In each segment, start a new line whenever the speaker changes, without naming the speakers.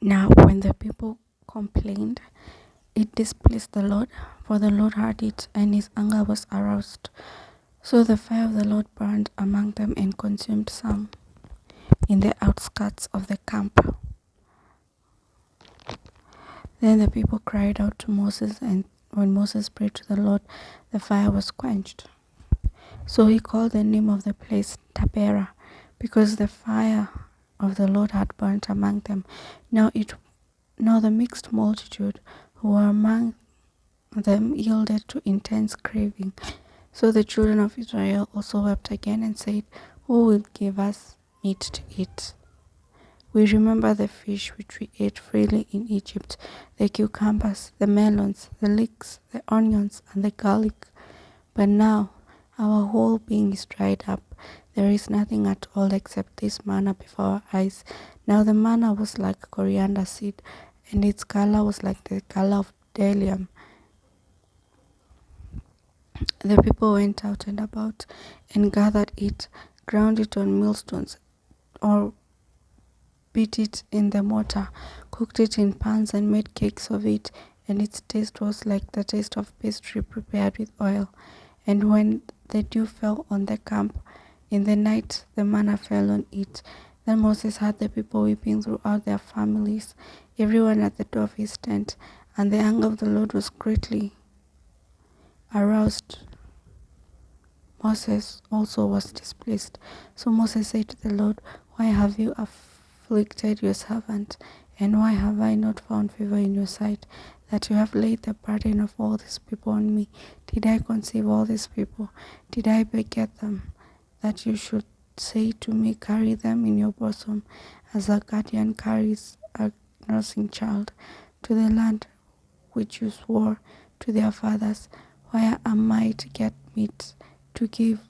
Now, when the people complained, it displeased the Lord, for the Lord heard it, and his anger was aroused. So the fire of the Lord burned among them and consumed some in the outskirts of the camp. Then the people cried out to Moses, and when Moses prayed to the Lord, the fire was quenched. So he called the name of the place Taberah, because the fire of the Lord had burnt among them. Now the mixed multitude who were among them yielded to intense craving. So the children of Israel also wept again and said, "Who will give us meat to eat? We remember the fish which we ate freely in Egypt, the cucumbers, the melons, the leeks, the onions, and the garlic. But now our whole being is dried up. There is nothing at all except this manna before our eyes." Now the manna was like coriander seed, and its color was like the color of bdellium. The people went out and about and gathered it, ground it on millstones, or beat it in the mortar, cooked it in pans, and made cakes of it, and its taste was like the taste of pastry prepared with oil. And when the dew fell on the camp in the night, the manna fell on it. Then Moses heard the people weeping throughout their families, everyone at the door of his tent, and the anger of the Lord was greatly aroused. Moses also was displeased. So Moses said to the Lord, "Why have you afflicted your servant? And why have I not found favor in your sight, that you have laid the burden of all these people on me? Did I conceive all these people? Did I beget them, that you should say to me, carry them in your bosom, as a guardian carries a nursing child, to the land which you swore to their fathers? Why am I to get meat to give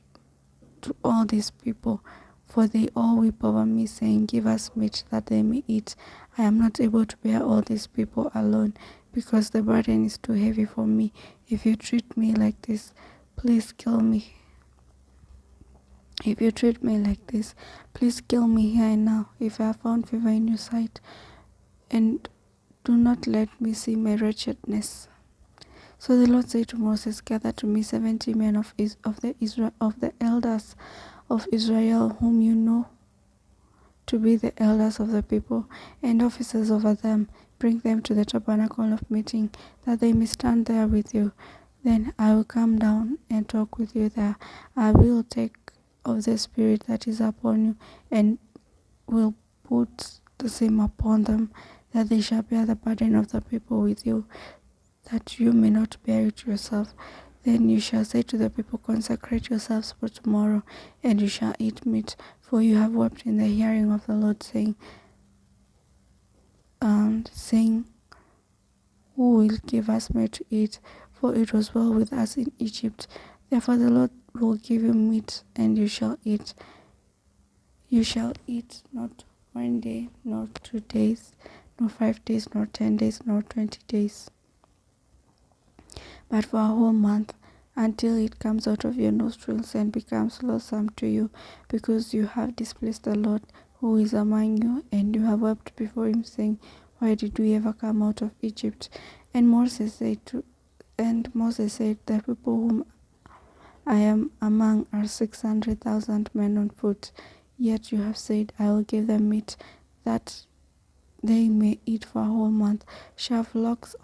to all these people? For they all weep over me, saying, 'Give us meat that they may eat.' I am not able to bear all these people alone, because the burden is too heavy for me. If you treat me like this, please kill me. If you treat me like this, please kill me here and now, if I have found favor in your sight, and do not let me see my wretchedness." So the Lord said to Moses, "Gather to me 70 men of the elders of Israel, whom you know to be the elders of the people, and officers over them. Bring them to the tabernacle of meeting, that they may stand there with you. Then I will come down and talk with you there. I will take of the Spirit that is upon you, and will put the same upon them, that they shall bear the burden of the people with you, that you may not bear it yourself. Then you shall say to the people, 'Consecrate yourselves for tomorrow, and you shall eat meat, for you have wept in the hearing of the Lord, saying, Who will give us meat to eat? For it was well with us in Egypt. Therefore the Lord will give you meat, and you shall eat. You shall eat not 1 day, nor 2 days, nor 5 days, nor 10 days, nor 20 days, but for a whole month, until it comes out of your nostrils and becomes loathsome to you, because you have displeased the Lord who is among you, and you have wept before him, saying, Why did we ever come out of Egypt?" And Moses said, "The people whom I am among are 600,000 men on foot. Yet you have said, I will give them meat, that they may eat for a whole month. Shall flocks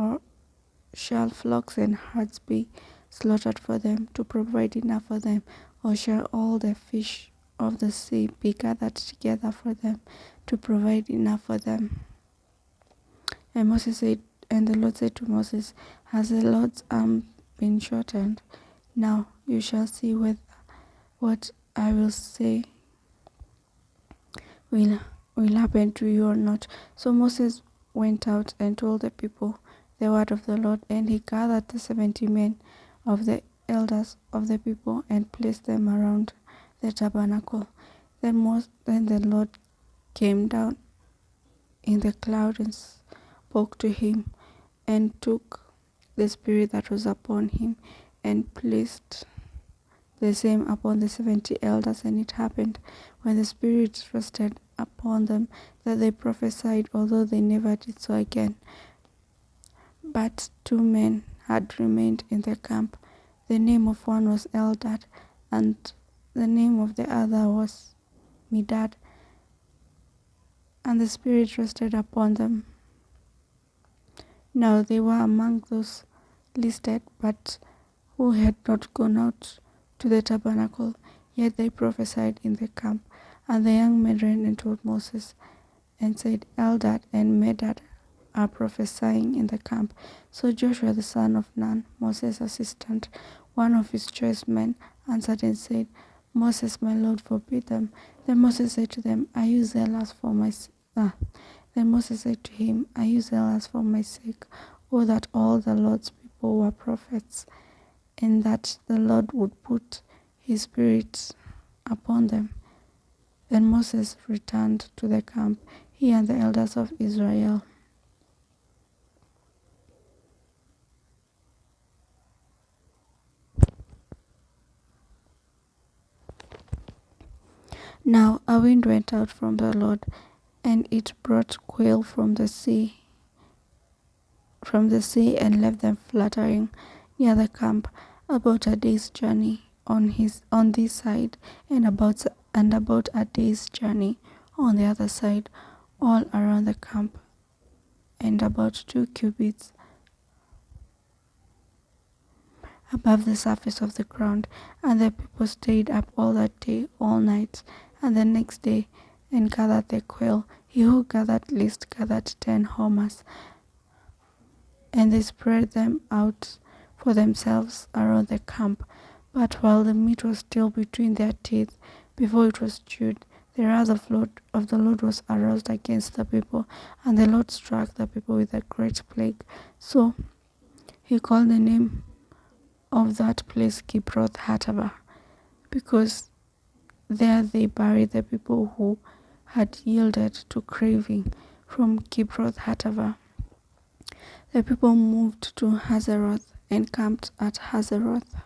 and herds be slaughtered for them, to provide enough for them? Or shall all the fish of the sea be gathered together for them, to provide enough for them?" And the Lord said to Moses, "Has the Lord's arm been shortened? Now you shall see whether what I will say will happen to you or not." So Moses went out and told the people the word of the Lord, and he gathered the 70 men of the elders of the people and placed them around the tabernacle. Then the Lord came down in the cloud and spoke to him, and took the Spirit that was upon him and placed the same upon the 70 elders. And it happened, when the Spirit rested upon them that they prophesied, although they never did so again. But 2 men had remained in the camp. The name of one was Eldad, and the name of the other was Medad. And the Spirit rested upon them. Now they were among those listed, but who had not gone out to the tabernacle, yet they prophesied in the camp. And the young men ran and told Moses, and said, Eldad and Medad are prophesying in the camp. So Joshua the son of Nun, Moses' assistant, one of his choice men, answered and said, Moses, my Lord, forbid them. Then Moses said to them, Are you zealous for my Then Moses said to him, Are you zealous for my sake, or that all the Lord's people were prophets, and that the Lord would put his Spirit upon them? Then Moses returned to the camp, he and the elders of Israel. Now a wind went out from the Lord, and it brought quail from the sea, and left them fluttering near the camp, about a day's journey on this side, and about a day's journey on the other side, all around the camp, and about 2 cubits above the surface of the ground. And the people stayed up all that day, all night, and the next day, and gathered the quail. He who gathered least gathered 10 homers, and they spread them out for themselves around the camp. But while the meat was still between their teeth, before it was chewed, the wrath of the Lord was aroused against the people, and the Lord struck the people with a great plague. So he called the name of that place Kibroth Hattaavah, because there they buried the people who had yielded to craving. From Kibroth Hattaavah, the people moved to Hazeroth and camped at Hazeroth.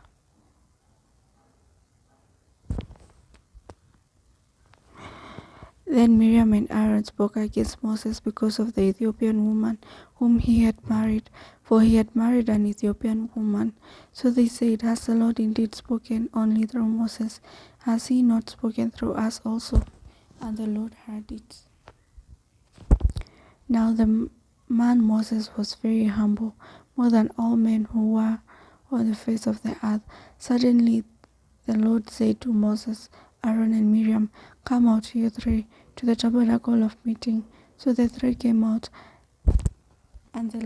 Then Miriam and Aaron spoke against Moses because of the Ethiopian woman whom he had married, for he had married an Ethiopian woman. So they said, Has the Lord indeed spoken only through Moses? Has he not spoken through us also? And the Lord heard it. Now the man Moses was very humble, more than all men who were on the face of the earth. Suddenly the Lord said to Moses, Aaron and Miriam, Come out, you three, to the tabernacle of meeting. So the three came out, and then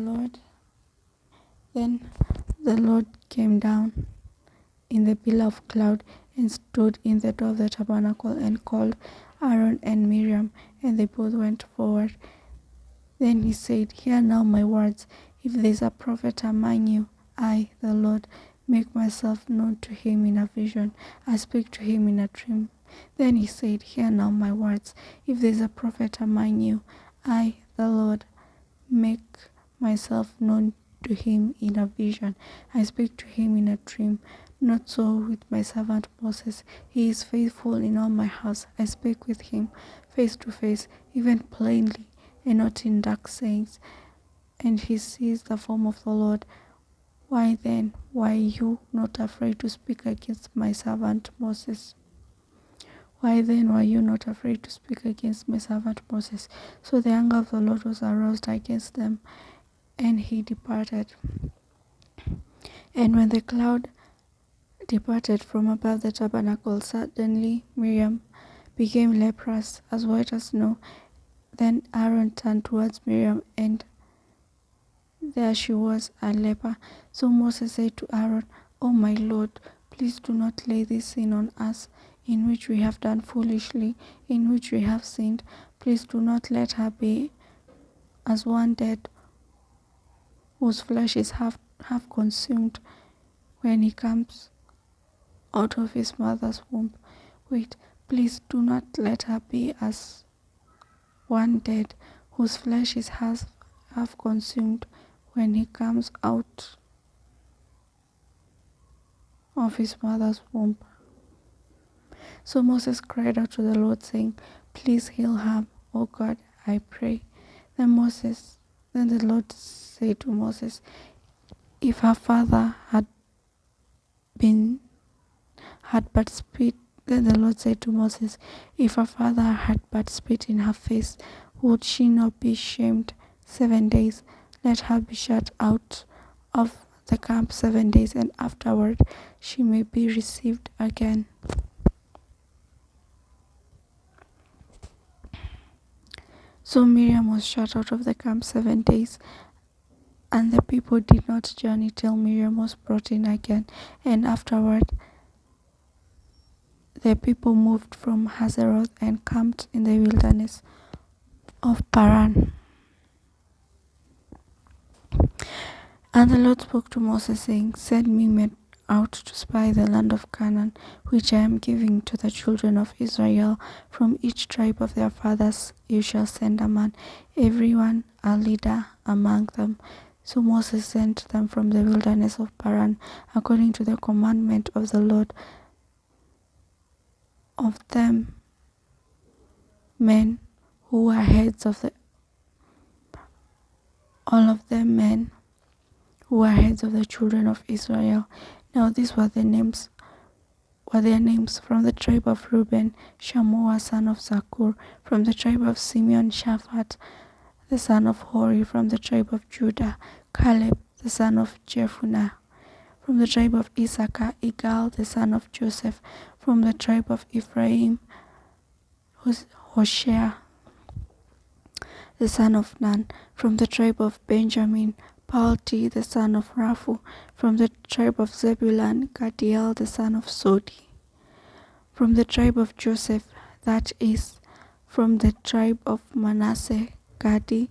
the Lord came down in the pillar of cloud and stood in the door of the tabernacle and called Aaron and Miriam, and they both went forward. Then he said, Hear now my words. If there is a prophet among you, I, the Lord, make myself known to him in a vision. I speak to him in a dream. Then he said, Hear now my words. If there is a prophet among you, I, the Lord, make myself known to him in a vision. I speak to him in a dream. Not so with my servant Moses. He is faithful in all my house. I speak with him face to face, even plainly, and not in dark sayings. And he sees the form of the Lord. Why then, why are you not afraid to speak against my servant Moses? Why then were you not afraid to speak against my servant Moses? So the anger of the Lord was aroused against them, and he departed. And when the cloud departed from above the tabernacle, suddenly Miriam became leprous, as white as snow. Then Aaron turned towards Miriam, and there she was, a leper. So Moses said to Aaron, O my Lord, please do not lay this sin on us, in which we have done foolishly, in which we have sinned. Please do not let her be as one dead, whose flesh is half consumed when he comes out of his mother's womb. Please do not let her be as one dead, whose flesh is half consumed when he comes out of his mother's womb. So Moses cried out to the Lord, saying, Please heal her, O God, I pray. Then the Lord said to Moses, If her father been had but spit Then the Lord said to Moses, If her father had but spit in her face, would she not be shamed 7 days? Let her be shut out of the camp 7 days, and afterward she may be received again. So Miriam was shut out of the camp 7 days, and the people did not journey till Miriam was brought in again, and afterward the people moved from Hazeroth and camped in the wilderness of Paran. And the Lord spoke to Moses, saying, Send me men out to spy the land of Canaan, which I am giving to the children of Israel. From each tribe of their fathers you shall send a man, everyone a leader among them. So Moses sent them from the wilderness of Paran, according to the commandment of the Lord. Of them men who were heads of the all of them men who were heads of the children of Israel. Now these were their names from the tribe of Reuben, Shammua son of Zakur; from the tribe of Simeon, Shaphat the son of Hori; from the tribe of Judah, Caleb the son of Jephunneh; from the tribe of Issachar, Igal the son of Joseph; from the tribe of Ephraim, Hoshea the son of Nun; from the tribe of Benjamin, Palti the son of Raphu; from the tribe of Zebulun, Gadiel the son of Sodi; from the tribe of Joseph, that is, from the tribe of Manasseh, Gadi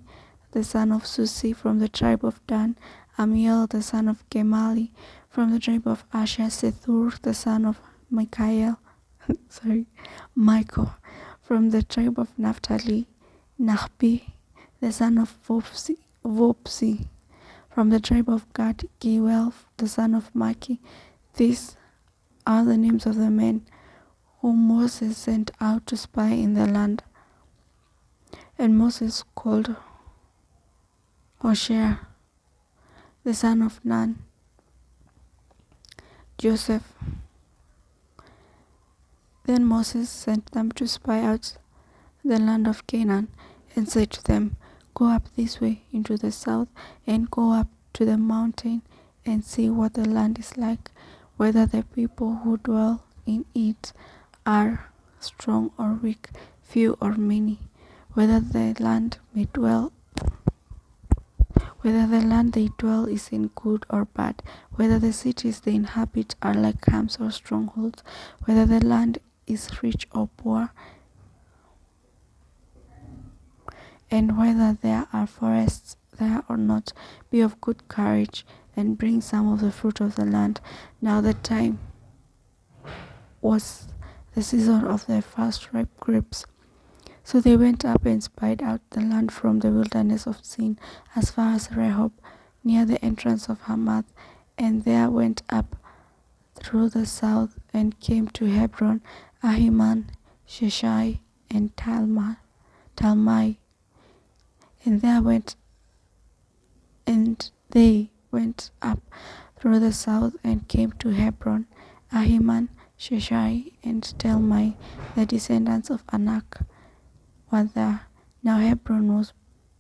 the son of Susi; from the tribe of Dan, Amiel the son of Gemali; from the tribe of Asher, Sethur the son of Michael; from the tribe of Naphtali, Nahbi the son of Vopsi; from the tribe of Gad, Geuel the son of Maki. These are the names of the men whom Moses sent out to spy in the land. And Moses called Hoshea the son of Nun, Joseph. Then Moses sent them to spy out the land of Canaan, and said to them, Go up this way into the south, and go up to the mountain, and see what the land is like, whether the people who dwell in it are strong or weak, few or many, whether the land they dwell is in good or bad, whether the cities they inhabit are like camps or strongholds, whether the land is rich or poor, and whether there are forests there or not. Be of good courage, and bring some of the fruit of the land. Now the time was the season of the first ripe grapes. So they went up and spied out the land from the wilderness of Sin as far as Rehob, near the entrance of Hamath, and there went up through the south and came to Hebron, Ahiman, Sheshai, and Talmai. And they went up through the south and came to Hebron, Ahiman, Sheshai, and Talmai. The descendants of Anak were there. Now Hebron was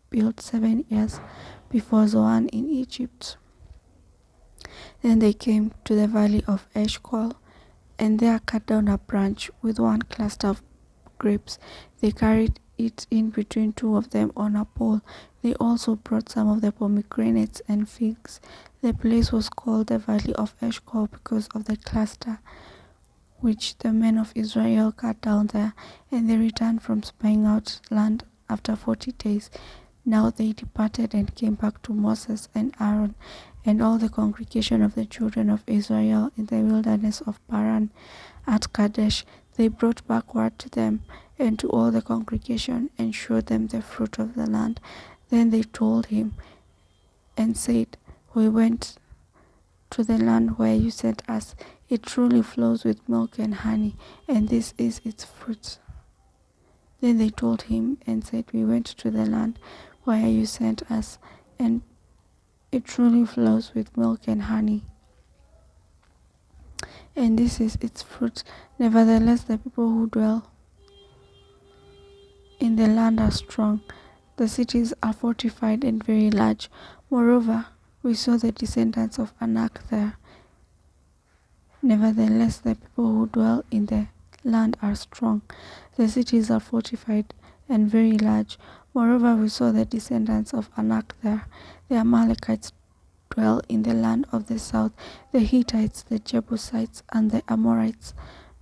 built 7 years before Zoan in Egypt. Then they came to the valley of Eshcol, and there cut down a branch with one cluster of grapes. They carried it in between two of them on a pole. They also brought some of the pomegranates and figs. The place was called the Valley of Eshcol because of the cluster which the men of Israel cut down there, and they returned from spying out land after 40 days. Now they departed and came back to Moses and Aaron and all the congregation of the children of Israel in the wilderness of Paran at Kadesh. They brought back word to them and to all the congregation, and showed them the fruit of the land. Then they told him and said, We went to the land where you sent us. It truly flows with milk and honey, and this is its fruit. Then they told him and said, we went to the land where you sent us, and it truly flows with milk and honey, and this is its fruit. Nevertheless, the people who dwell in the land are strong. The cities are fortified and very large. Moreover, we saw the descendants of Anak there. Nevertheless, the people who dwell in the land are strong. The cities are fortified and very large. Moreover, we saw the descendants of Anak there. The Amalekites dwell in the land of the south. The Hittites, the Jebusites, and the Amorites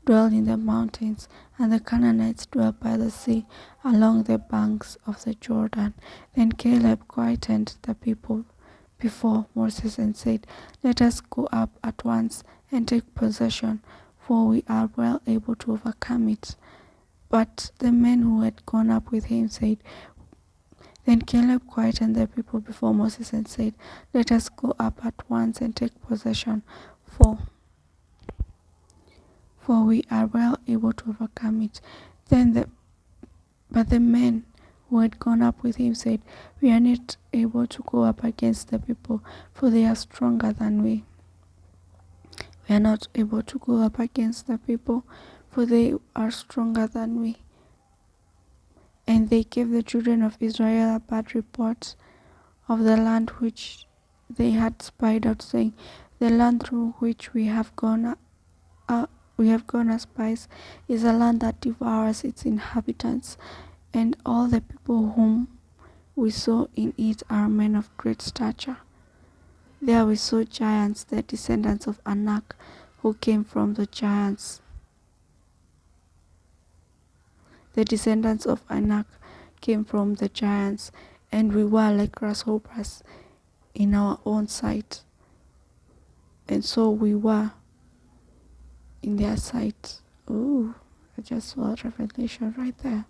dwell in the mountains, and the Canaanites dwell by the sea, along the banks of the Jordan. Then Caleb quietened the people before Moses and said, let us go up at once and take possession, for we are well able to overcome it. But the men who had gone up with him said, then Caleb quietened the people before Moses and said, let us go up at once and take possession, for we are well able to overcome it. But the men who had gone up with him said, we are not able to go up against the people, for they are stronger than we. We are not able to go up against the people, for they are stronger than we. And they gave the children of Israel a bad report of the land which they had spied out, saying, the land through which we have gone as spies is a land that devours its inhabitants, and all the people whom we saw in it are men of great stature. There we saw giants, the descendants of Anak, who came from the giants. The descendants of Anak came from the giants, and we were like grasshoppers in our own sight, and so we were in their sight. Ooh, I just saw a revelation right there.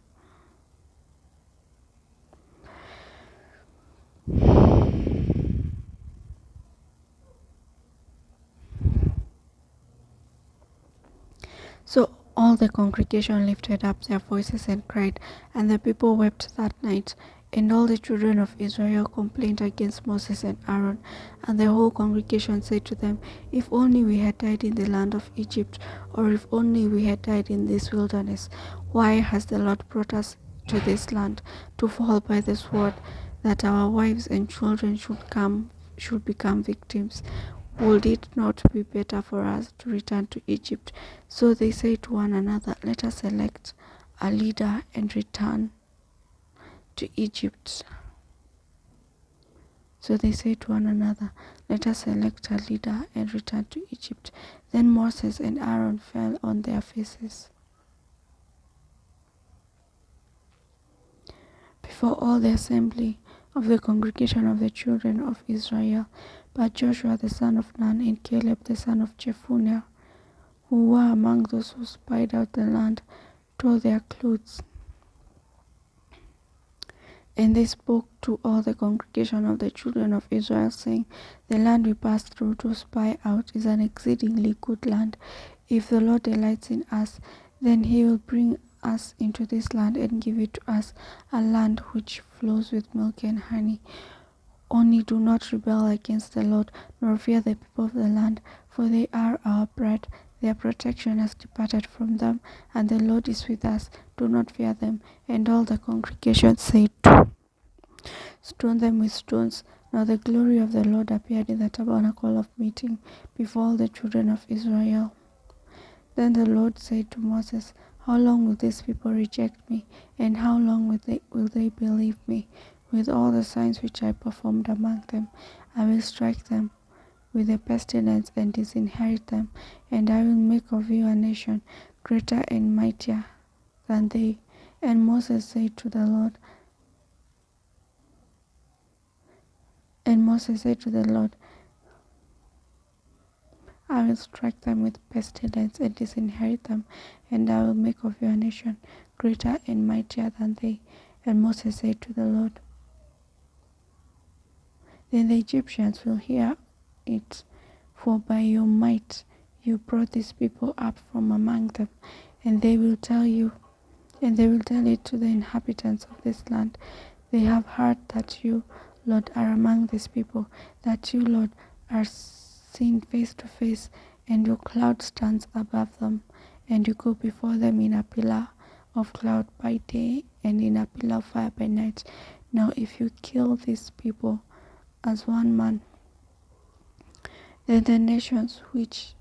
So all the congregation lifted up their voices and cried, and the people wept that night. And all the children of Israel complained against Moses and Aaron, and the whole congregation said to them, if only we had died in the land of Egypt, or if only we had died in this wilderness. Why has the Lord brought us to this land, to fall by the sword, that our wives and children should become victims? Would it not be better for us to return to Egypt? So they say to one another, let us elect a leader and return to Egypt. So they say to one another, let us elect a leader and return to Egypt. Then Moses and Aaron fell on their faces before all the assembly of the congregation of the children of Israel. But Joshua the son of Nun and Caleb the son of Jephunneh, who were among those who spied out the land, tore their clothes. And they spoke to all the congregation of the children of Israel, saying, the land we passed through to spy out is an exceedingly good land. If the Lord delights in us, then he will bring us into this land and give it to us, a land which flows with milk and honey. Only do not rebel against the Lord, nor fear the people of the land, for they are our bread. Their protection has departed from them, and the Lord is with us. Do not fear them. And all the congregation said, stone them with stones. Now the glory of the Lord appeared in the tabernacle of meeting before all the children of Israel. Then the Lord said to Moses, how long will these people reject me, and how long will they believe me? With all the signs which I performed among them, I will strike them with a pestilence and disinherit them, and I will make of you a nation greater and mightier than they. And Moses said to the Lord, I will strike them with pestilence and disinherit them, and I will make of you a nation greater and mightier than they. And Moses said to the Lord, then the Egyptians will hear it, for by your might you brought these people up from among them, and they will tell it to the inhabitants of this land. They have heard that you, Lord, are among these people, that you, Lord, are seen face to face, and your cloud stands above them, and you go before them in a pillar of cloud by day and in a pillar of fire by night. Now if you kill these people as one man, then the nations which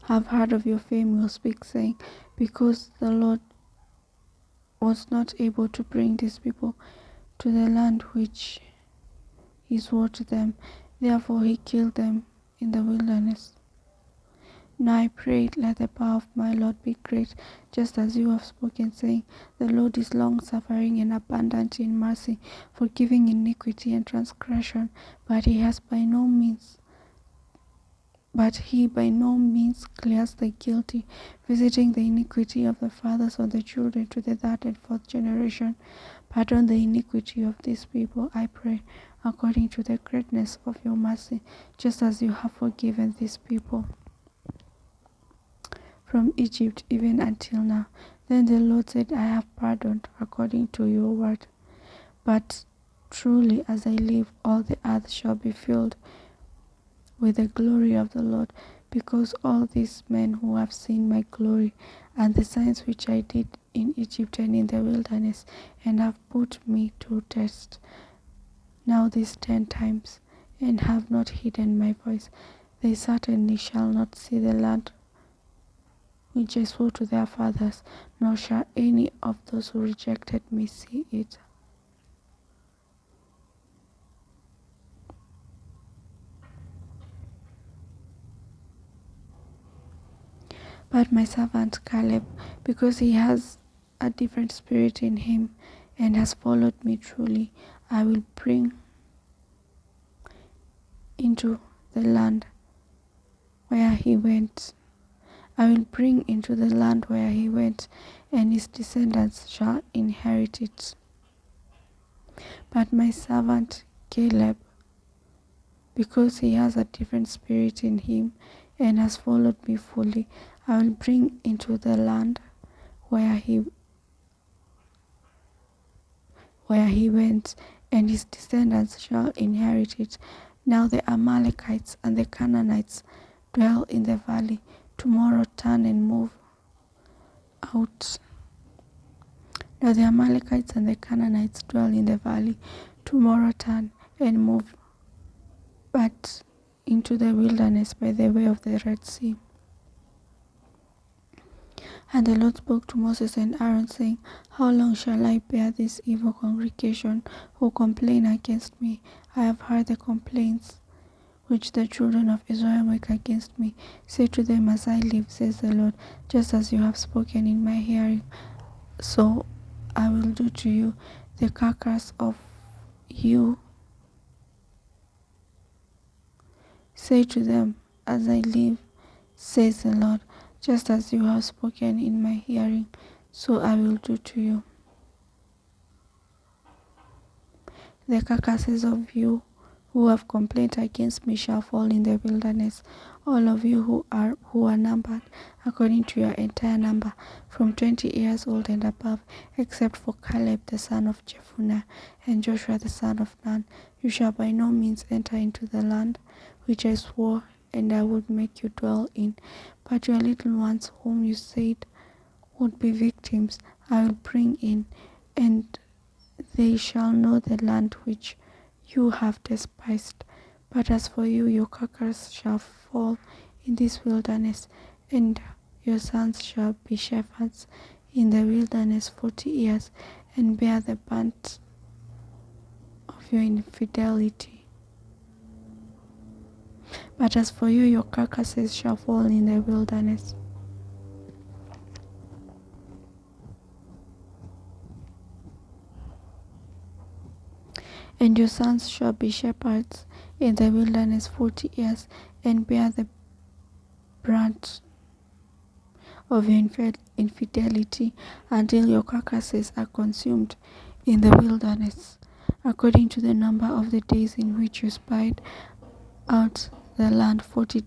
have heard of your fame will speak, saying, because the Lord was not able to bring these people to the land which he swore to them, therefore he killed them in the wilderness. Now I pray, let the power of my Lord be great, just as you have spoken, saying, the Lord is long-suffering and abundant in mercy, forgiving iniquity and transgression, but he by no means clears the guilty, visiting the iniquity of the fathers on the children to the third and fourth generation. Pardon the iniquity of these people, I pray, according to the greatness of your mercy, just as you have forgiven these people from Egypt even until now. Then the Lord said, I have pardoned according to your word. But truly, as I live, all the earth shall be filled with the glory of the Lord, because all these men who have seen my glory and the signs which I did in Egypt and in the wilderness, and have put me to test now these 10 times, and have not hidden my voice, they certainly shall not see the land which I swore to their fathers, nor shall any of those who rejected me see it. But my servant Caleb, because he has a different spirit in him and has followed me truly, I will bring into the land where he went. I will bring into the land where he went, and his descendants shall inherit it. But my servant Caleb, because he has a different spirit in him and has followed me fully, I will bring into the land where he went, and his descendants shall inherit it. Now the Amalekites and the Canaanites dwell in the valley. Tomorrow turn and move out. Now the Amalekites and the Canaanites dwell in the valley. Tomorrow turn and move but into the wilderness by the way of the Red Sea. And the Lord spoke to Moses and Aaron, saying, how long shall I bear this evil congregation who complain against me? I have heard the complaints which the children of Israel make against me. Say to them, as I live, says the Lord, just as you have spoken in my hearing, so I will do to you. The carcass of you, say to them, as I live, says the Lord, just as you have spoken in my hearing, so I will do to you. The carcasses of you who have complained against me shall fall in the wilderness, all of you who are numbered according to your entire number, from 20 years old and above, except for Caleb the son of Jephunneh and Joshua the son of Nun. You shall by no means enter into the land which I swore and I would make you dwell in, but your little ones whom you said would be victims I will bring in, and they shall know the land which you have despised. But as for you, your carcass shall fall in this wilderness, and your sons shall be shepherds in the wilderness 40 years, and bear the brunt of your infidelity. But as for you, your carcasses shall fall in the wilderness. And your sons shall be shepherds in the wilderness 40 years, and bear the brunt of your infidelity until your carcasses are consumed in the wilderness, according to the number of the days in which you spied out the land, 40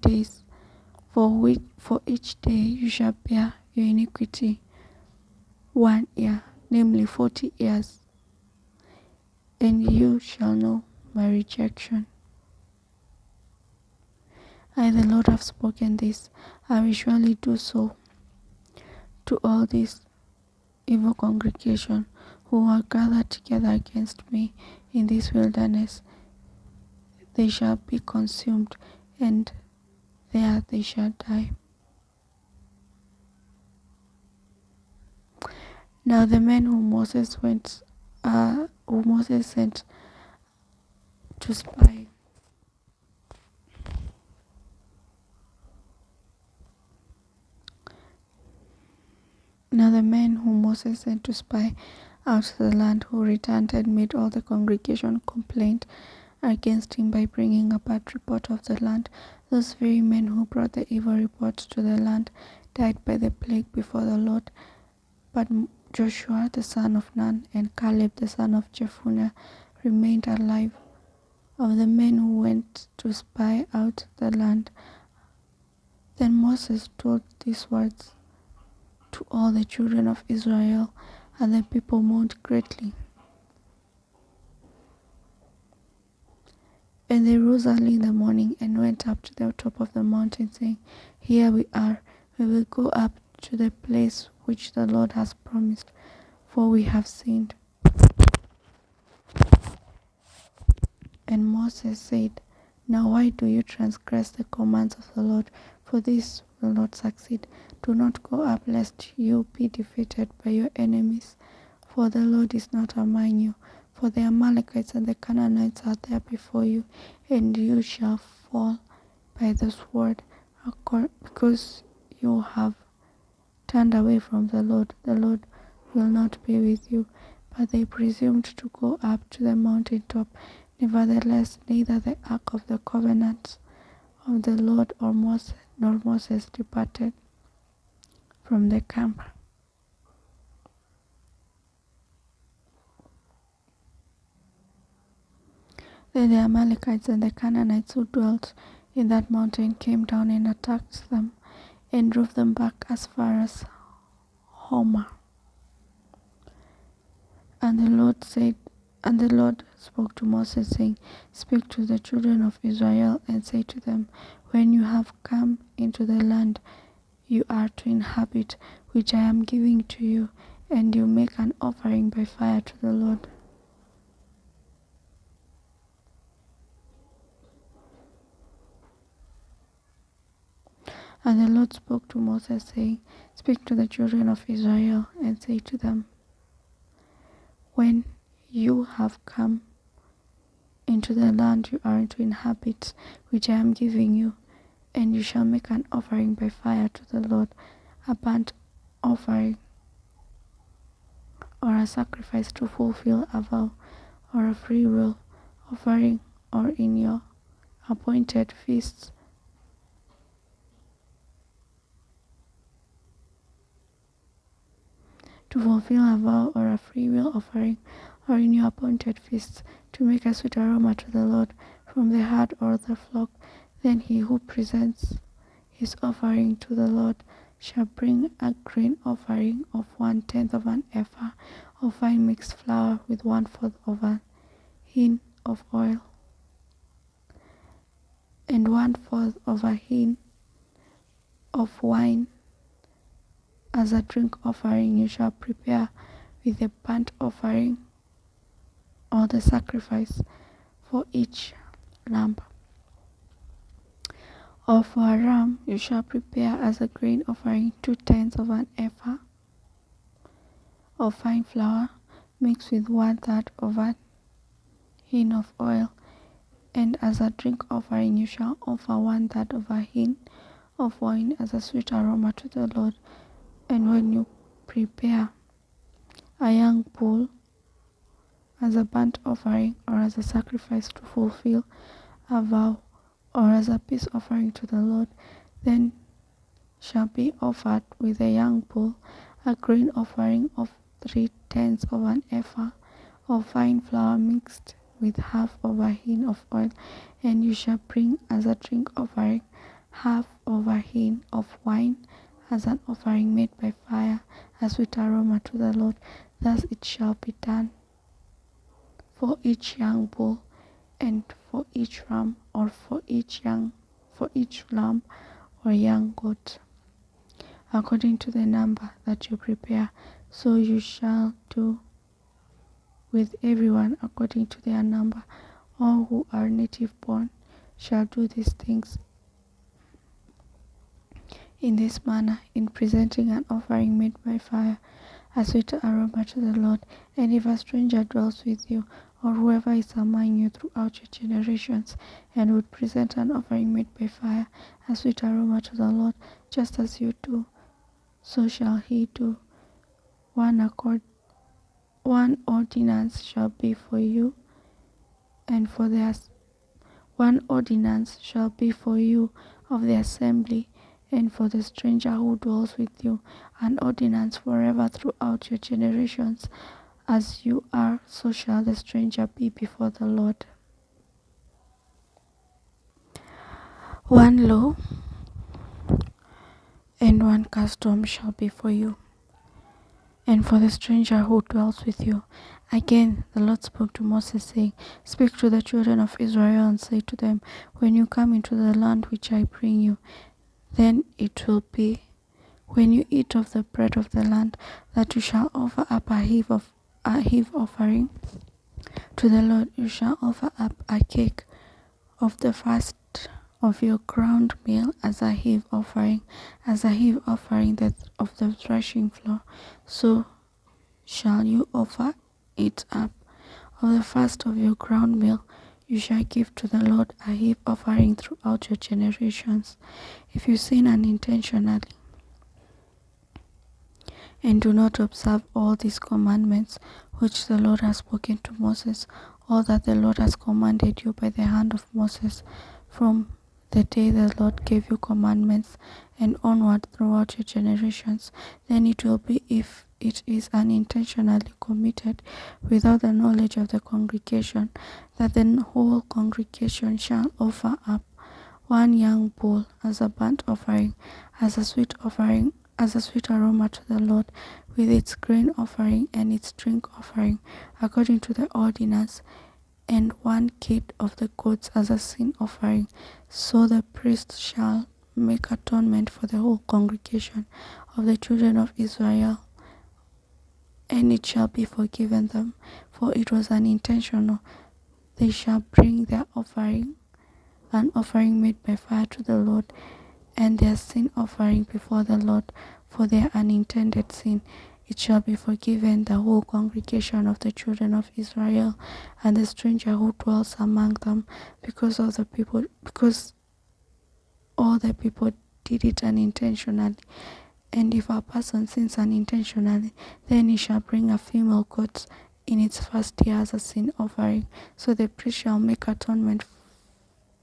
For each day you shall bear your iniquity 1 year, namely 40 years, and you shall know my rejection. I, the Lord, have spoken this. I will surely do so to all this evil congregation who are gathered together against me in this wilderness. They shall be consumed, and there they shall die. Now the men whom Moses sent to spy out the land, who returned and made all the congregation complaint against him by bringing a bad report of the land. Those very men who brought the evil report to the land died by the plague before the Lord. But Joshua the son of Nun and Caleb the son of Jephunneh remained alive. Of the men who went to spy out the land, then Moses told these words to all the children of Israel, and the people mourned greatly. And they rose early in the morning and went up to the top of the mountain, saying, Here we are, we will go up to the place which the Lord has promised, for we have sinned. And Moses said, Now why do you transgress the commands of the Lord? For this will not succeed. Do not go up, lest you be defeated by your enemies. For the Lord is not among you. For the Amalekites and the Canaanites are there before you, and you shall fall by the sword, because you have turned away from the Lord. The Lord will not be with you. But they presumed to go up to the mountain top. Nevertheless, neither the ark of the covenant of the Lord nor Moses departed from the camp. Then the Amalekites and the Canaanites who dwelt in that mountain came down and attacked them, and drove them back as far as Hormah. And the Lord spoke to Moses, saying, Speak to the children of Israel, and say to them, When you have come into the land you are to inhabit, which I am giving to you, and you make an offering by fire to the Lord. And the Lord spoke to Moses, saying, Speak to the children of Israel, and say to them, When you have come into the land you are to inhabit, which I am giving you, and you shall make an offering by fire to the Lord, a burnt offering, or a sacrifice to fulfill a vow, or a freewill offering, or in your appointed feasts. To fulfill a vow or a freewill offering, or in your appointed feasts, to make a sweet aroma to the Lord from the herd or the flock. Then he who presents his offering to the Lord shall bring a grain offering of 1/10 of an ephah of fine mixed flour with 1/4 of a hin of oil, and 1/4 of a hin of wine. As a drink offering you shall prepare with the burnt offering or the sacrifice for each lamb. Or for a ram you shall prepare as a grain offering 2/10 of an ephah of fine flour mixed with 1/3 of a hin of oil. And as a drink offering you shall offer 1/3 of a hin of wine as a sweet aroma to the Lord. And when you prepare a young bull as a burnt offering, or as a sacrifice to fulfill a vow, or as a peace offering to the Lord, then shall be offered with a young bull a grain offering of 3/10 of an ephah of fine flour mixed with 1/2 of a hin of oil. And you shall bring as a drink offering half of a hin of wine as an offering made by fire, a sweet aroma to the Lord. Thus it shall be done for each young bull, and for each ram, or for each lamb or young goat, according to the number that you prepare. So you shall do with everyone according to their number. All who are native born shall do these things in this manner, in presenting an offering made by fire, a sweet aroma to the Lord. And if a stranger dwells with you, or whoever is among you throughout your generations, and would present an offering made by fire, a sweet aroma to the Lord, just as you do, so shall he do. One ordinance shall be for you, and for theirs. One ordinance shall be for you of the assembly, and for the stranger who dwells with you, an ordinance forever throughout your generations. As you are, so shall the stranger be before the Lord. One law and one custom shall be for you, and for the stranger who dwells with you. Again the Lord spoke to Moses, saying, Speak to the children of Israel, and say to them, When you come into the land which I bring you, then it will be, when you eat of the bread of the land, that you shall offer up a heave offering to the Lord. You shall offer up a cake of the first of your ground meal as a heave offering, of the threshing floor. So shall you offer it up. Of the first of your ground meal you shall give to the Lord a heave offering throughout your generations. If you sin unintentionally and do not observe all these commandments which the Lord has spoken to Moses, all that the Lord has commanded you by the hand of Moses, from the day the Lord gave you commandments and onward throughout your generations, then it will be, if it is unintentionally committed without the knowledge of the congregation, that the whole congregation shall offer up one young bull as a burnt offering, as a sweet aroma to the Lord, with its grain offering and its drink offering, according to the ordinance, and one kid of the goats as a sin offering. So the priest shall make atonement for the whole congregation of the children of Israel, and it shall be forgiven them, for it was unintentional. They shall bring their offering, an offering made by fire to the Lord, and their sin offering before the Lord for their unintended sin. It shall be forgiven the whole congregation of the children of Israel, and the stranger who dwells among them, because all the people did it unintentionally. And if a person sins unintentionally, then he shall bring a female goat in its first year as a sin offering. So the priest shall make atonement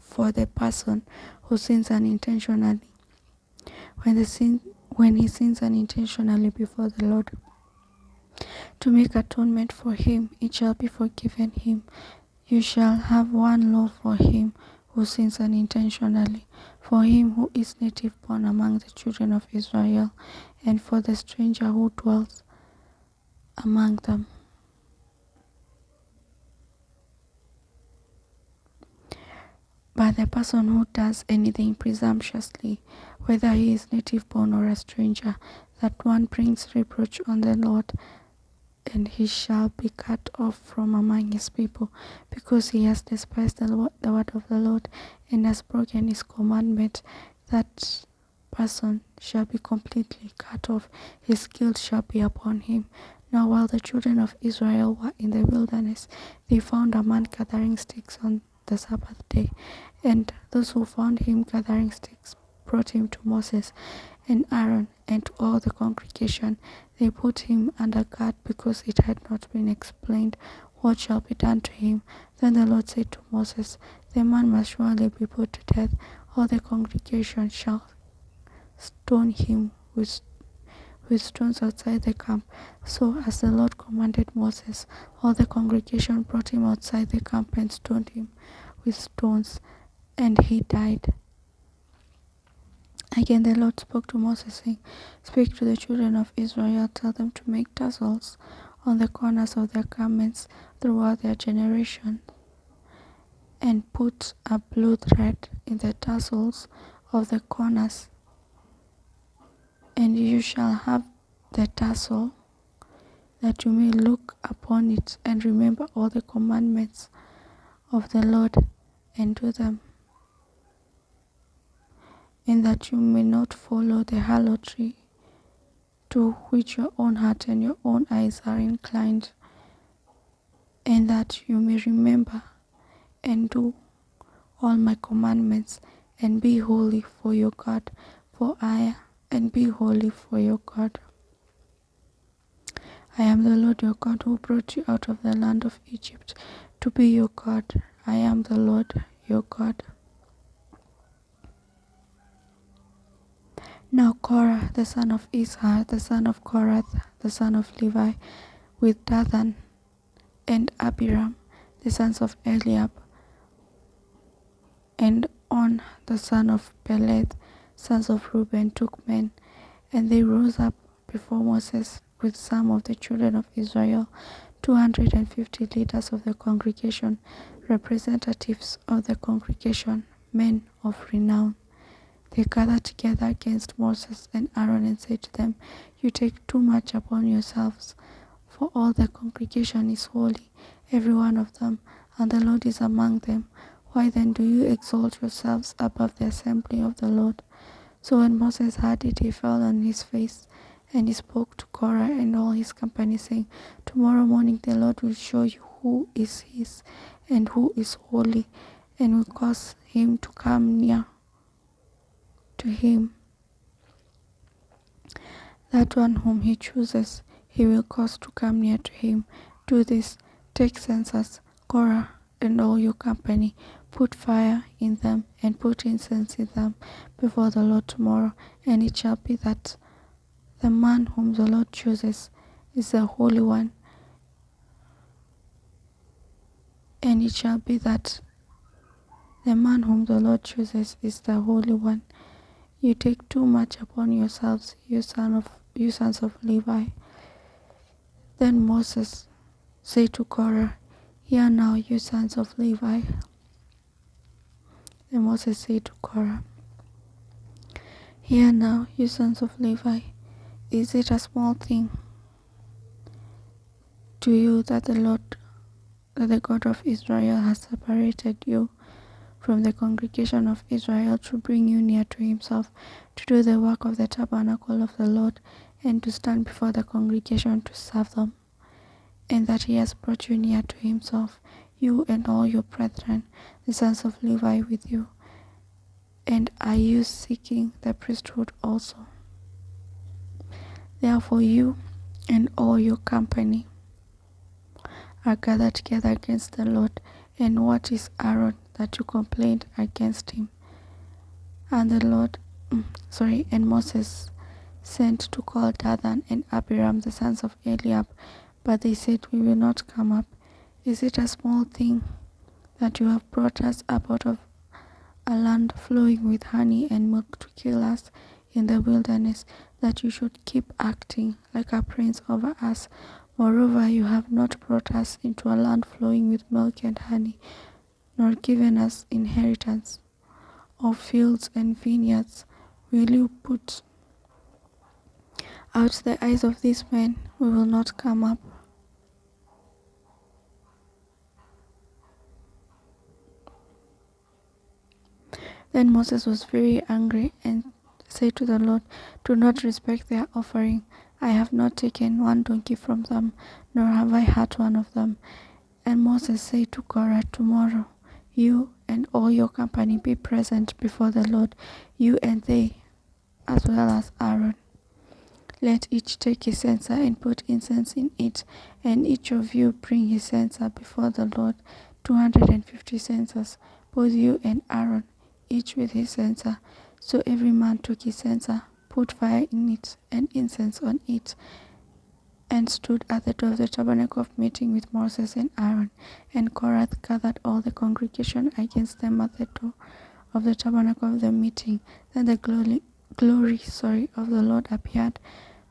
for the person who sins unintentionally, when he sins unintentionally before the Lord, to make atonement for him. It shall be forgiven him. You shall have one law for him who sins unintentionally, for him who is native born among the children of Israel, and for the stranger who dwells among them. But the person who does anything presumptuously, whether he is native born or a stranger, that one brings reproach on the Lord, and he shall be cut off from among his people, because he has despised the word of the Lord and has broken his commandment. That person shall be completely cut off. His guilt shall be upon him. Now while the children of Israel were in the wilderness, they found a man gathering sticks on the Sabbath day, and those who found him gathering sticks brought him to Moses and Aaron and to all the congregation. They put him under guard, because it had not been explained what shall be done to him. Then the Lord said to Moses, The man must surely be put to death. All the congregation shall stone him with stones outside the camp. So as the Lord commanded Moses, all the congregation brought him outside the camp and stoned him with stones, and he died. Again the Lord spoke to Moses, saying, Speak to the children of Israel, tell them to make tassels on the corners of their garments throughout their generations, and put a blue thread in the tassels of the corners, and you shall have the tassel, that you may look upon it and remember all the commandments of the Lord and do them, and that you may not follow the harlotry to which your own heart and your own eyes are inclined, and that you may remember and do all my commandments, and be holy for your God, and be holy for your God. I am the Lord your God who brought you out of the land of Egypt to be your God. I am the Lord your God. Now Korah, the son of Izhar, the son of Korath, the son of Levi, with Dathan and Abiram, the sons of Eliab, and On, the son of Peleth, sons of Reuben, took men, and they rose up before Moses with some of the children of Israel, 250 leaders of the congregation, representatives of the congregation, men of renown. They gathered together against Moses and Aaron and said to them, You take too much upon yourselves, for all the congregation is holy, every one of them, and the Lord is among them. Why then do you exalt yourselves above the assembly of the Lord? So when Moses heard it, he fell on his face, and he spoke to Korah and all his company, saying, Tomorrow morning the Lord will show you who is his, and who is holy, and will cause him to come near to him. That one whom he chooses, he will cause to come near to him. Do this, take censers, Korah, and all your company, put fire in them, and put incense in them before the Lord tomorrow. And it shall be that the man whom the Lord chooses is the Holy One. And it shall be that the man whom the Lord chooses is the Holy One. You take too much upon yourselves, you sons of Levi. Then Moses said to Korah, Hear now, you sons of Levi. Then Moses said to Korah, Hear now, you sons of Levi. Is it a small thing to you that the God of Israel has separated you from the congregation of Israel to bring you near to himself, to do the work of the tabernacle of the Lord, and to stand before the congregation to serve them, and that he has brought you near to himself, you and all your brethren, the sons of Levi with you? And are you seeking the priesthood also? Therefore you and all your company are gathered together against the Lord. And what is Aaron that you complained against him? And and Moses sent to call Dathan and Abiram, the sons of Eliab, but they said, We will not come up. Is it a small thing that you have brought us up out of a land flowing with honey and milk to kill us in the wilderness, that you should keep acting like a prince over us? Moreover, you have not brought us into a land flowing with milk and honey, nor given us inheritance of fields and vineyards. Will you put out the eyes of these men? We will not come up. Then Moses was very angry and said to the Lord, Do not respect their offering. I have not taken one donkey from them, nor have I hurt one of them. And Moses said to Korah, Tomorrow you and all your company be present before the Lord, you and they, as well as Aaron. Let each take his censer and put incense in it, and each of you bring his censer before the Lord, 250 censers, both you and Aaron, each with his censer. So every man took his censer, put fire in it, and incense on it, and stood at the door of the tabernacle of meeting with Moses and Aaron. And Korah gathered all the congregation against them at the door of the tabernacle of the meeting. Then the glory of the Lord appeared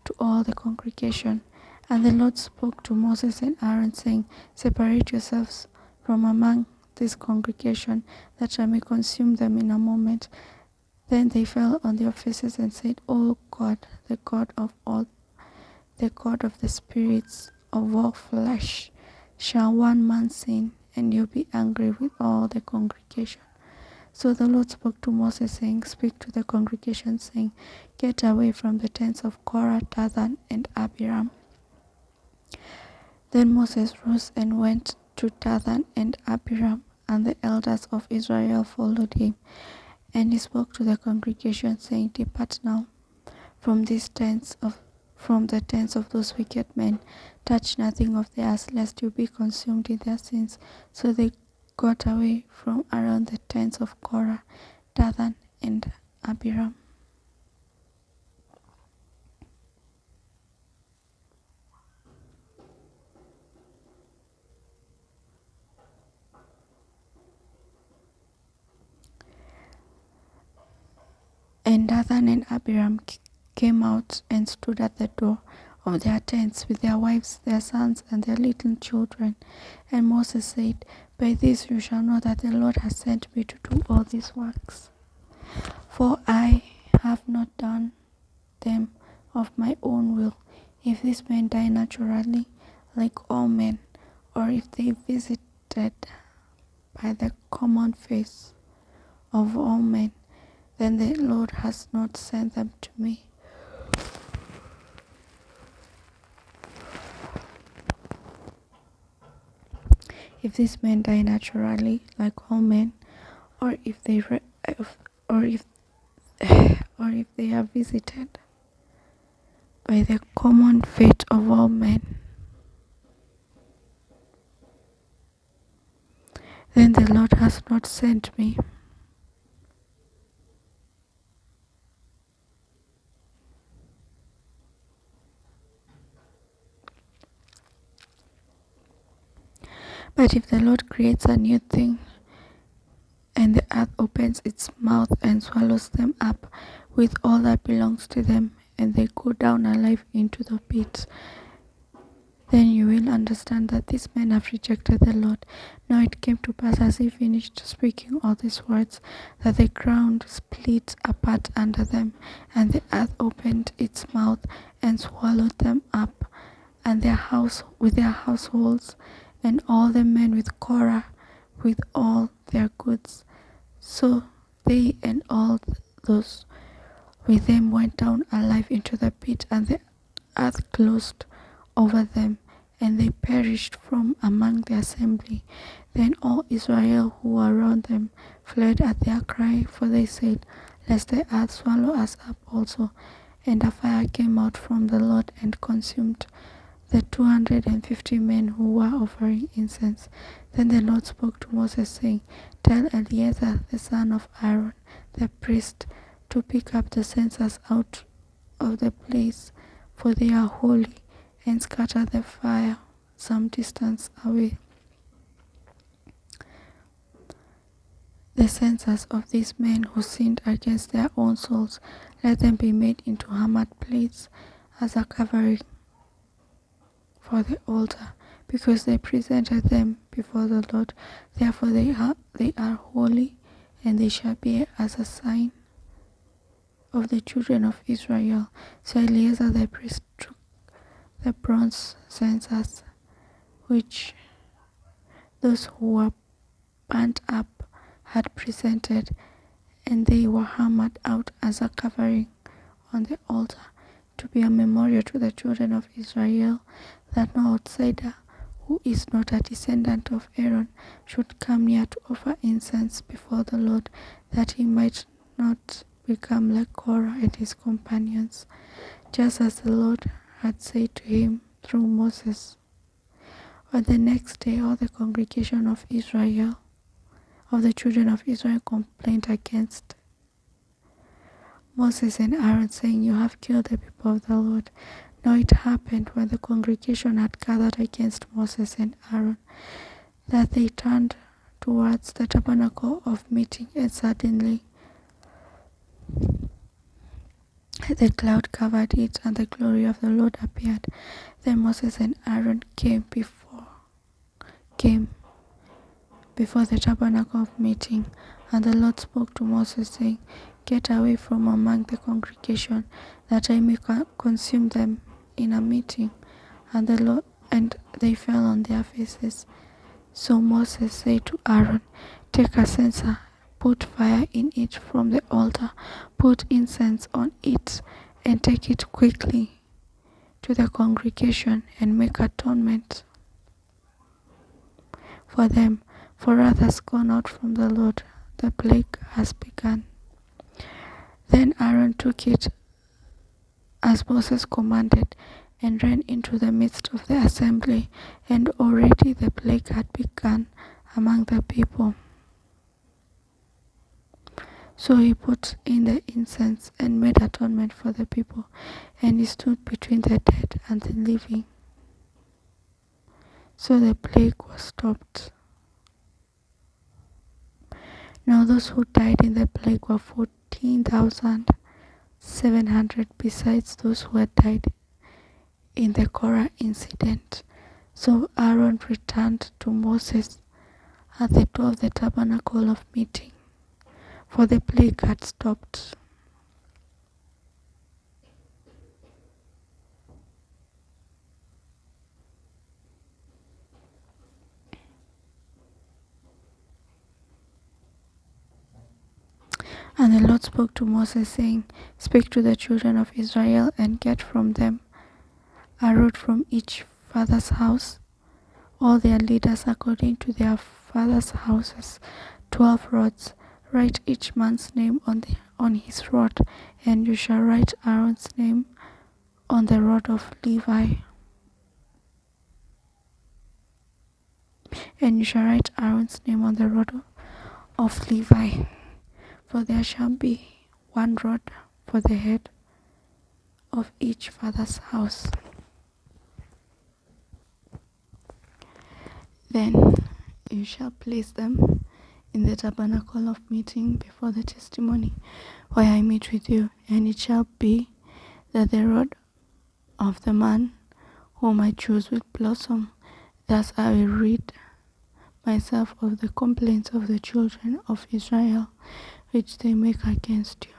to all the congregation. And the Lord spoke to Moses and Aaron, saying, Separate yourselves from among this congregation, that I may consume them in a moment. Then they fell on their faces and said, O God, the God of all, the God of the spirits of all flesh, shall one man sin, and you be angry with all the congregation? So the Lord spoke to Moses, saying, Speak to the congregation, saying, Get away from the tents of Korah, Dathan, and Abiram. Then Moses rose and went to Dathan and Abiram, and the elders of Israel followed him. And he spoke to the congregation, saying, Depart now from the tents of those wicked men. Touch nothing of theirs, lest you be consumed in their sins. So they got away from around the tents of Korah, Dathan, and Abiram. And Dathan and Abiram came out and stood at the door of their tents with their wives, their sons, and their little children. And Moses said, By this you shall know that the Lord has sent me to do all these works. For I have not done them of my own will. If these men die naturally, like all men, or if they visited by the common face of all men, then the Lord has not sent them to me. If these men die naturally, like all men, or if they are visited by the common fate of all men, then the Lord has not sent me. But if the Lord creates a new thing, and the earth opens its mouth and swallows them up with all that belongs to them, and they go down alive into the pit, then you will understand that these men have rejected the Lord. Now it came to pass, as he finished speaking all these words, that the ground split apart under them, and the earth opened its mouth and swallowed them up, and their households, and all the men with Korah, with all their goods. So they and all those with them went down alive into the pit, and the earth closed over them, and they perished from among the assembly. Then all Israel who were around them fled at their cry, for they said, Lest the earth swallow us up also. And a fire came out from the Lord and consumed the 250 men who were offering incense. Then the Lord spoke to Moses, saying, Tell Eleazar the son of Aaron, the priest, to pick up the censers out of the place, for they are holy, and scatter the fire some distance away. The censers of these men who sinned against their own souls, let them be made into hammered plates as a covering for the altar, because they presented them before the Lord. Therefore they are holy, and they shall be as a sign of the children of Israel. So Eleazar the priest took the bronze censers, which those who were burnt up had presented, and they were hammered out as a covering on the altar, to be a memorial to the children of Israel, that no outsider who is not a descendant of Aaron should come near to offer incense before the Lord, that he might not become like Korah and his companions, just as the Lord had said to him through Moses. On the next day, all the congregation of the children of Israel, complained against Moses and Aaron, saying, You have killed the people of the Lord. Now it happened, when the congregation had gathered against Moses and Aaron, that they turned towards the tabernacle of meeting, and suddenly The cloud covered it, and the glory of the Lord appeared. Then Moses and Aaron came before the tabernacle of meeting, and the Lord spoke to Moses, saying, Get away from among the congregation, that I may consume them in a meeting. And they fell on their faces. So Moses said to Aaron, Take a censer, put fire in it from the altar, put incense on it, and take it quickly to the congregation and make atonement for them, for wrath has gone out from the Lord, the plague has begun. Then Aaron took it as Moses commanded, and ran into the midst of the assembly, and already the plague had begun among the people. So he put in the incense and made atonement for the people, and he stood between the dead and the living. So the plague was stopped. Now those who died in the plague were 14,700, besides those who had died in the Korah incident. So Aaron returned to Moses at the door of the tabernacle of meeting, for the plague had stopped. And the Lord spoke to Moses, saying, Speak to the children of Israel, and get from them a rod from each father's house, all their leaders according to their father's houses, 12 rods. Write each man's name on his rod, and you shall write Aaron's name on the rod of Levi. And you shall write Aaron's name on the rod of Levi. For there shall be one rod for the head of each father's house. Then you shall place them in the tabernacle of meeting before the testimony, where I meet with you. And it shall be that the rod of the man whom I choose will blossom. Thus I will rid myself of the complaints of the children of Israel, which they make against you.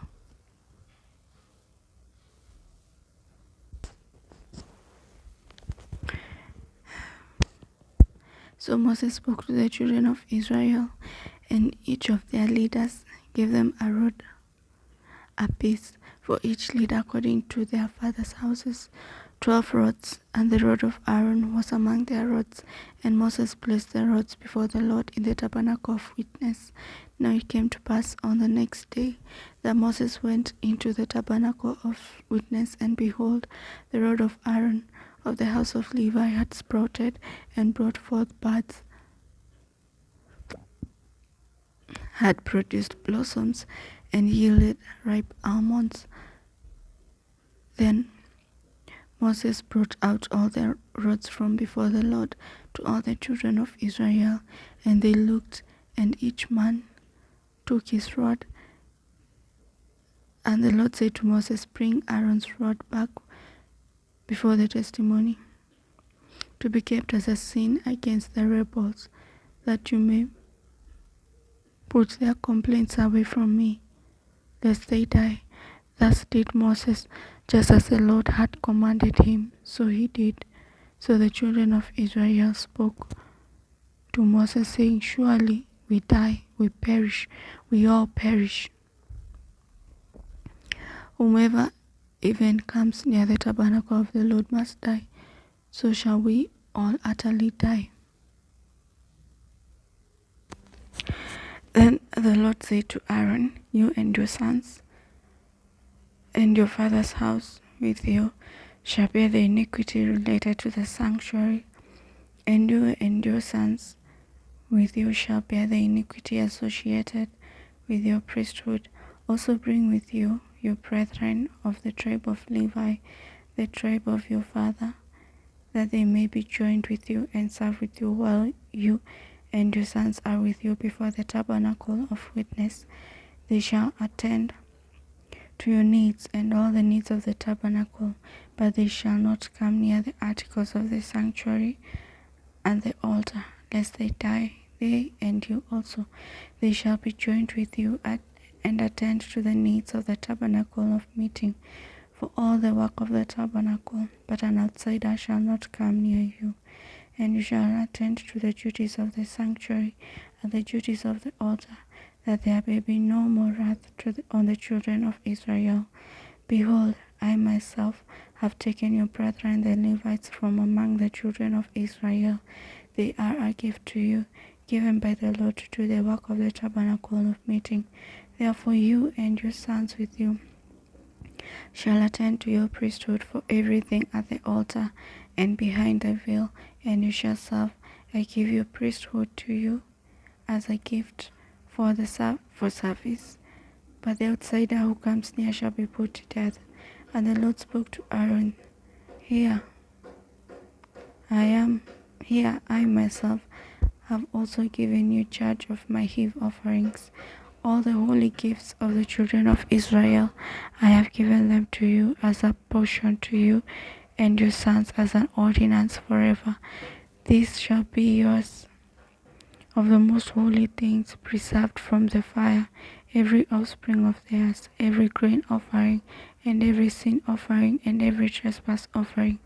So Moses spoke to the children of Israel, and each of their leaders gave them a rod apiece, for each leader according to their father's houses, 12 rods, and the rod of Aaron was among their rods. And Moses placed the rods before the Lord in the tabernacle of witness. Now it came to pass on the next day that Moses went into the tabernacle of witness, and behold, the rod of Aaron of the house of Levi had sprouted and brought forth buds, had produced blossoms, and yielded ripe almonds. Then Moses brought out all the rods from before the Lord to all the children of Israel, and they looked, and each man took his rod. And the Lord said to Moses, Bring Aaron's rod back before the testimony, to be kept as a sin against the rebels, that you may put their complaints away from me, lest they die. Thus did Moses, just as the Lord had commanded him, so he did. So the children of Israel spoke to Moses, saying, Surely we die, we perish, we all perish. Whomever even comes near the tabernacle of the Lord must die. So shall we all utterly die. Then the Lord said to Aaron, You and your sons and your father's house with you shall bear the iniquity related to the sanctuary, and you and your sons with you shall bear the iniquity associated with your priesthood. Also bring with you your brethren of the tribe of Levi, the tribe of your father, that they may be joined with you and serve with you while you and your sons are with you before the tabernacle of witness. They shall attend to your needs and all the needs of the tabernacle, but they shall not come near the articles of the sanctuary and the altar, lest they die, they and you also. They shall be joined with you and attend to the needs of the tabernacle of meeting, for all the work of the tabernacle, but an outsider shall not come near you. And you shall attend to the duties of the sanctuary and the duties of the altar, that there may be no more wrath on the children of Israel. Behold, I myself have taken your brethren the Levites from among the children of Israel. They are a gift to you, given by the Lord to do the work of the tabernacle of meeting. Therefore you and your sons with you shall attend to your priesthood for everything at the altar and behind the veil, and you shall serve. I give your priesthood to you as a gift for service. But the outsider who comes near shall be put to death. And the Lord spoke to Aaron, Here I myself have also given you charge of my heave offerings. All the holy gifts of the children of Israel, I have given them to you as a portion to you and your sons as an ordinance forever. This shall be yours of the most holy things preserved from the fire, every offspring of theirs, every grain offering, and every sin offering, and every trespass offering,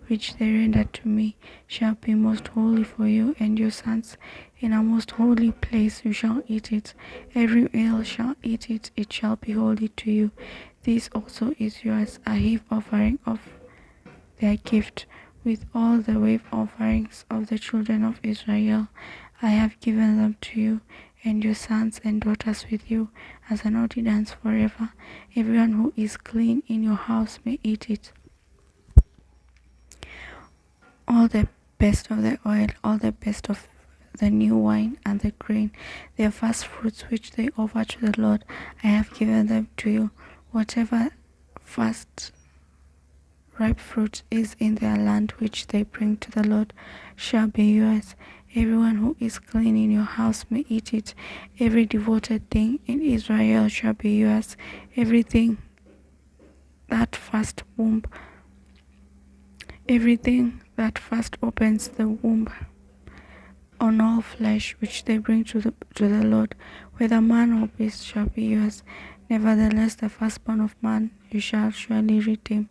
which they render to me, shall be most holy for you and your sons. In a most holy place you shall eat it. Every male shall eat it, it shall be holy to you. This also is yours, a heave offering of their gift, with all the wave offerings of the children of Israel. I have given them to you and your sons and daughters with you as an ordinance forever. Everyone who is clean in your house may eat it. All the best of the oil, all the best of the new wine and the grain, their first fruits which they offer to the Lord, I have given them to you. Whatever first ripe fruit is in their land which they bring to the Lord shall be yours. Everyone who is clean in your house may eat it. Every devoted thing in Israel shall be yours. Everything that first opens the womb on all flesh which they bring to the Lord, whether man or beast, shall be yours. Nevertheless, the firstborn of man you shall surely redeem,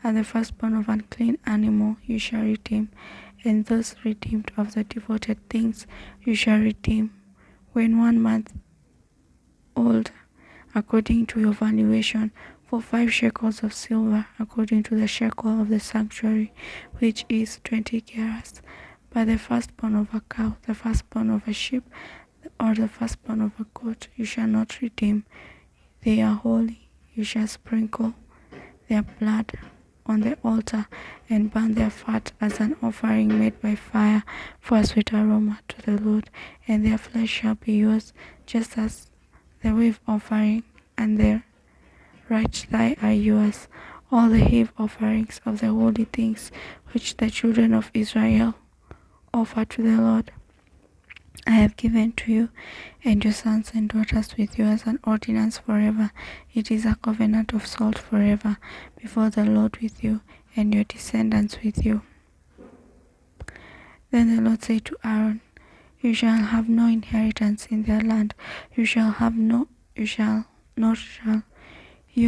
and the firstborn of unclean animal you shall redeem, and those redeemed of the devoted things you shall redeem, when 1 month old, according to your valuation, for 5 shekels of silver, according to the shekel of the sanctuary, which is 20 gerahs. But the firstborn of a cow, the firstborn of a sheep, or the firstborn of a goat, you shall not redeem. They are holy. You shall sprinkle their blood on the altar and burn their fat as an offering made by fire for a sweet aroma to the Lord, and their flesh shall be yours, just as the wave offering and their right thigh are yours. All the heave offerings of the holy things which the children of Israel offer to the Lord, I have given to you and your sons and daughters with you as an ordinance forever. It is a covenant of salt forever before the Lord with you and your descendants with you. Then the Lord said to Aaron, You shall have no inheritance in their land. You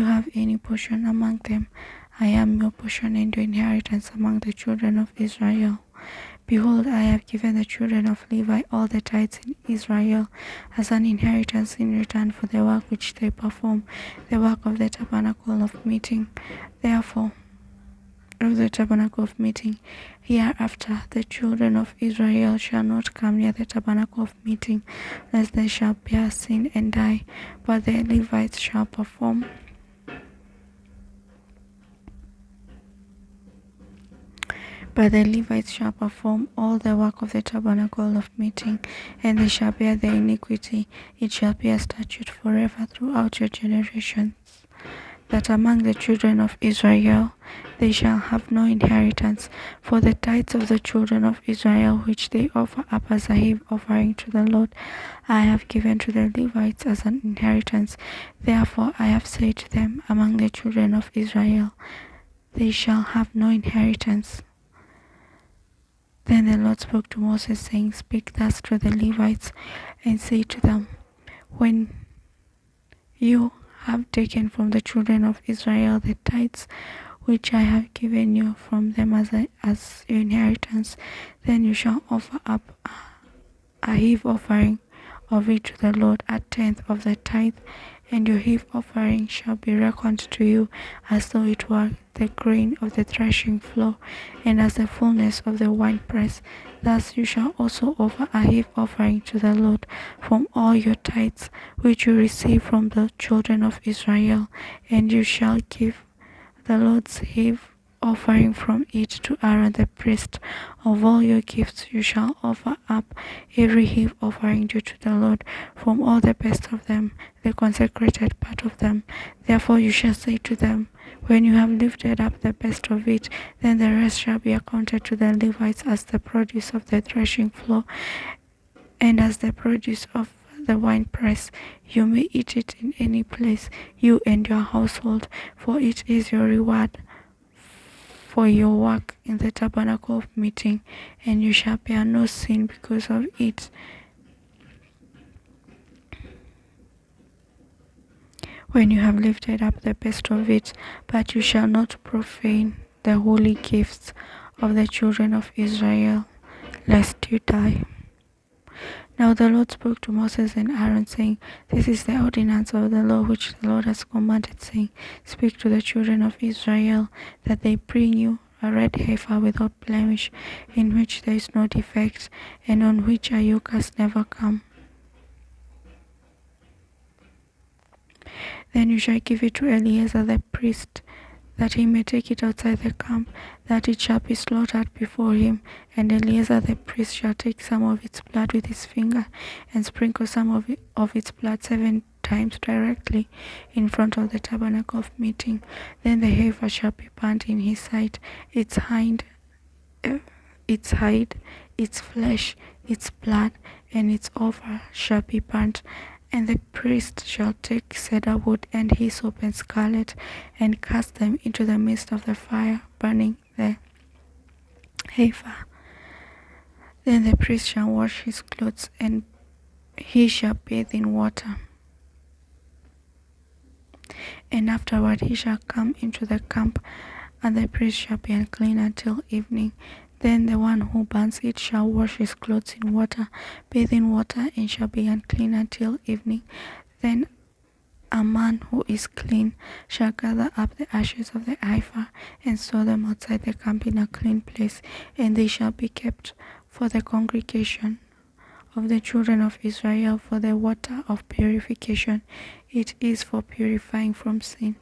have any portion among them. I am your portion and your inheritance among the children of Israel. Behold, I have given the children of Levi all the tithes in Israel as an inheritance in return for the work which they perform, the work of the tabernacle of meeting. Therefore, of the tabernacle of meeting, hereafter the children of Israel shall not come near the tabernacle of meeting, lest they shall bear sin and die, but the Levites shall perform all the work of the tabernacle of meeting, and they shall bear their iniquity. It shall be a statute forever throughout your generations, that among the children of Israel they shall have no inheritance, for the tithes of the children of Israel which they offer up as a heave offering to the Lord, I have given to the Levites as an inheritance. Therefore I have said to them, among the children of Israel they shall have no inheritance. Then the Lord spoke to Moses, saying, Speak thus to the Levites, and say to them, When you have taken from the children of Israel the tithes which I have given you from them as your inheritance, then you shall offer up a heave offering of it to the Lord, a tenth of the tithe, and your heave offering shall be reckoned to you as though it were the grain of the threshing floor, and as the fullness of the winepress. Thus you shall also offer a heave offering to the Lord from all your tithes which you receive from the children of Israel, and you shall give the Lord's heave offering from it to Aaron the priest. Of all your gifts you shall offer up every heave offering due to the Lord, from all the best of them, the consecrated part of them. Therefore you shall say to them, when you have lifted up the best of it, then the rest shall be accounted to the Levites as the produce of the threshing floor, and as the produce of the winepress. You may eat it in any place, you and your household, for it is your reward for your work in the tabernacle of meeting, and you shall bear no sin because of it. When you have lifted up the best of it, but you shall not profane the holy gifts of the children of Israel, lest you die. Now the Lord spoke to Moses and Aaron, saying, This is the ordinance of the law which the Lord has commanded, saying, Speak to the children of Israel, that they bring you a red heifer without blemish, in which there is no defect, and on which a yoke has never come. Then you shall give it to Eleazar the priest, that he may take it outside the camp, that it shall be slaughtered before him. And Eleazar the priest shall take some of its blood with his finger, and sprinkle some of its blood 7 times directly in front of the tabernacle of meeting. Then the heifer shall be burnt in his sight, its hide, its flesh, its blood, and its offal shall be burnt. And the priest shall take cedar wood and hyssop and scarlet, and cast them into the midst of the fire, burning the heifer. Then the priest shall wash his clothes, and he shall bathe in water. And afterward he shall come into the camp, and the priest shall be unclean until evening. Then the one who burns it shall wash his clothes in water, bathe in water, and shall be unclean until evening. Then a man who is clean shall gather up the ashes of the heifer, and store them outside the camp in a clean place, and they shall be kept for the congregation of the children of Israel for the water of purification. It is for purifying from sin.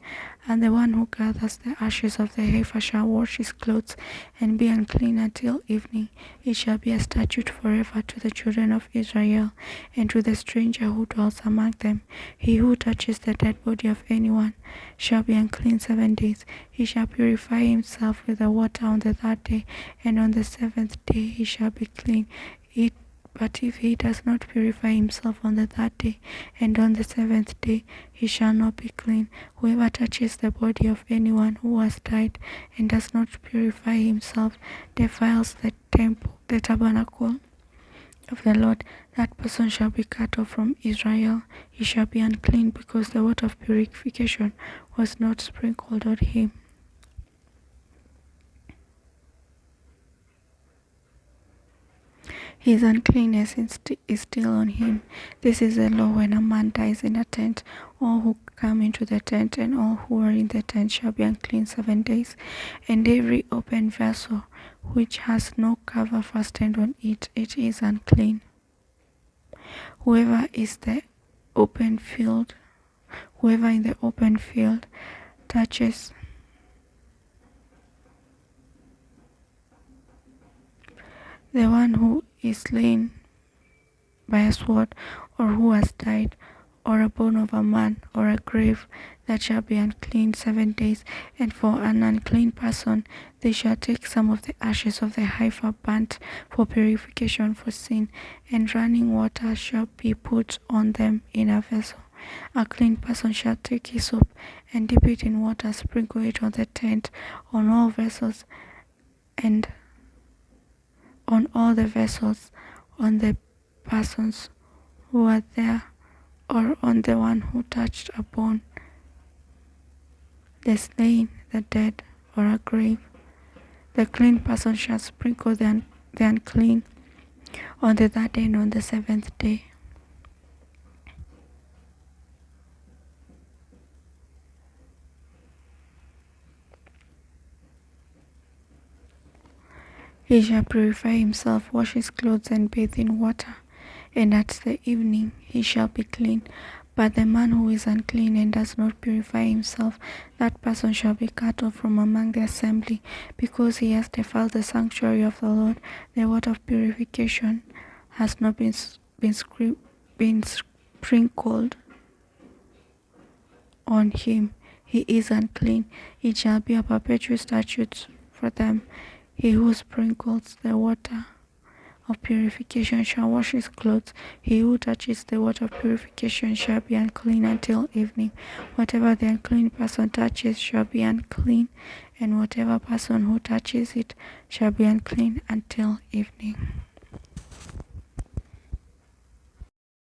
And the one who gathers the ashes of the heifer shall wash his clothes and be unclean until evening. It shall be a statute forever to the children of Israel, and to the stranger who dwells among them. He who touches the dead body of anyone shall be unclean 7 days. He shall purify himself with the water on the 3rd day, and on the 7th day he shall be clean. But if he does not purify himself on the 3rd day, and on the 7th day, he shall not be clean. Whoever touches the body of anyone who has died and does not purify himself defiles the temple, the tabernacle of the Lord. That person shall be cut off from Israel. He shall be unclean, because the water of purification was not sprinkled on him. His uncleanness is still on him. This is the law when a man dies in a tent. All who come into the tent and all who are in the tent shall be unclean 7 days. And every open vessel which has no cover fastened on it, it is unclean. Whoever in the open field touches the one who is slain by a sword, or who has died, or a bone of a man, or a grave, that shall be unclean 7 days. And for an unclean person, they shall take some of the ashes of the heifer burnt for purification for sin, and running water shall be put on them in a vessel. A clean person shall take hyssop, and dip it in water, sprinkle it on the tent, on all vessels, and on all the vessels, on the persons who are there, or on the one who touched a bone, the slain, the dead, or a grave. The clean person shall sprinkle the unclean on the third day and on the seventh day. He shall purify himself, wash his clothes, and bathe in water, and at the evening he shall be clean. But the man who is unclean and does not purify himself, that person shall be cut off from among the assembly, because he has defiled the sanctuary of the Lord. The word of purification has not been sprinkled on him. He is unclean. It shall be a perpetual statute for them. He who sprinkles the water of purification shall wash his clothes. He who touches the water of purification shall be unclean until evening. Whatever the unclean person touches shall be unclean, and whatever person who touches it shall be unclean until evening.